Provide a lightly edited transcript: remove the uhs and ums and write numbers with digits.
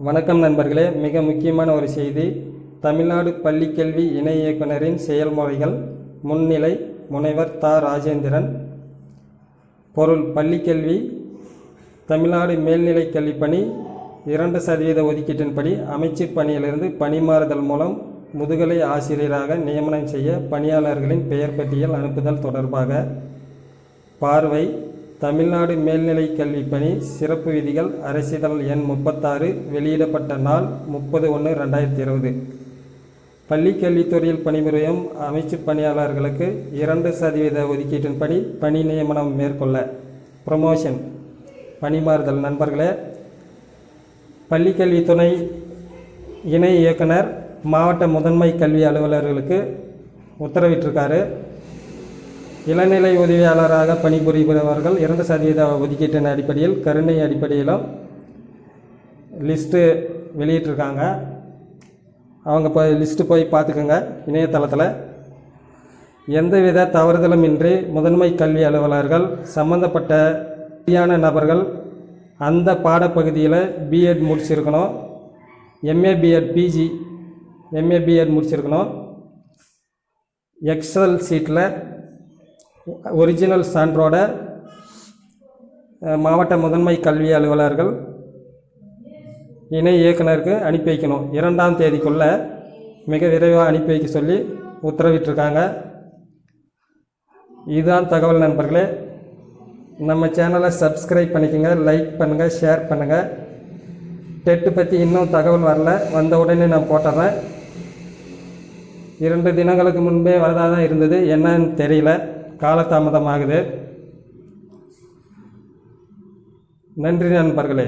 வணக்கம் நண்பர்களே, மிக முக்கியமான ஒரு செய்தி. தமிழ்நாடு பள்ளிக்கல்வி இணை இயக்குனரின் செயல்முறைகள். முன்னிலை முனைவர் தா ராஜேந்திரன். பொருள்: பள்ளிக்கல்வி தமிழ்நாடு மேல்நிலைக் கல்விப்பணி 2% ஒதுக்கீட்டின்படி அமைச்சுப் பணியிலிருந்து பணிமாறுதல் மூலம் முதுகலை ஆசிரியராக நியமனம் செய்ய பணியாளர்களின் பெயர் பட்டியல் அனுப்புதல் தொடர்பாக பார்வை. தமிழ்நாடு மேல்நிலைக் கல்விப்பணி சிறப்பு விதிகள் அரசிதழ் எண் 36 வெளியிடப்பட்ட நாள் 30/1/2020. பள்ளிக்கல்வித்துறையில் பணிபுரியும் அமைச்சுப் பணியாளர்களுக்கு 2% ஒதுக்கீட்டின்படி பணி நியமனம் மேற்கொள்ள ப்ரமோஷன் பணிமாறுதல். நண்பர்களே, பள்ளிக்கல்வித்துறை இணை இயக்குனர் மாவட்ட முதன்மை கல்வி அலுவலர்களுக்கு உத்தரவிட்டிருக்காரு. இளநிலை உதவியாளராக பணிபுரிபவர்கள் 2% ஒதுக்கீட்டின் அடிப்படையில் கருணை அடிப்படையிலும் லிஸ்ட்டு வெளியிட்டிருக்காங்க. அவங்க லிஸ்ட்டு போய் பார்த்துக்கோங்க இணையதளத்தில். எந்தவித தவறுதலும் இன்றி முதன்மை கல்வி அலுவலர்கள் சம்பந்தப்பட்ட சரியான நபர்கள் அந்த பாடப்பகுதியில் பிஎட் முடிச்சிருக்கணும், MA B Ed PG MA B Ed முடிச்சிருக்கணும். எக்ஸல் சீட்டில் ஒரிஜினல் சான்றோட மாவட்ட முதன்மை கல்வி அலுவலர்கள் இணை இயக்குனருக்கு அனுப்பி வைக்கணும். 2ஆம் தேதிக்குள்ளே மிக விரைவாக அனுப்பி வைக்க சொல்லி உத்தரவிட்டிருக்காங்க. இதுதான் தகவல் நண்பர்களே. நம்ம சேனலை சப்ஸ்கிரைப் பண்ணிக்கோங்க, லைக் பண்ணுங்கள், ஷேர் பண்ணுங்கள். டெட்டு பற்றி இன்னும் தகவல் வரல, வந்த உடனே நான் போட்டுறேன். 2 தினங்களுக்கு முன்பே வரதாக தான் இருந்தது, என்னன்னு தெரியல, காலதாமதமாகுது. நன்றி நண்பர்களே.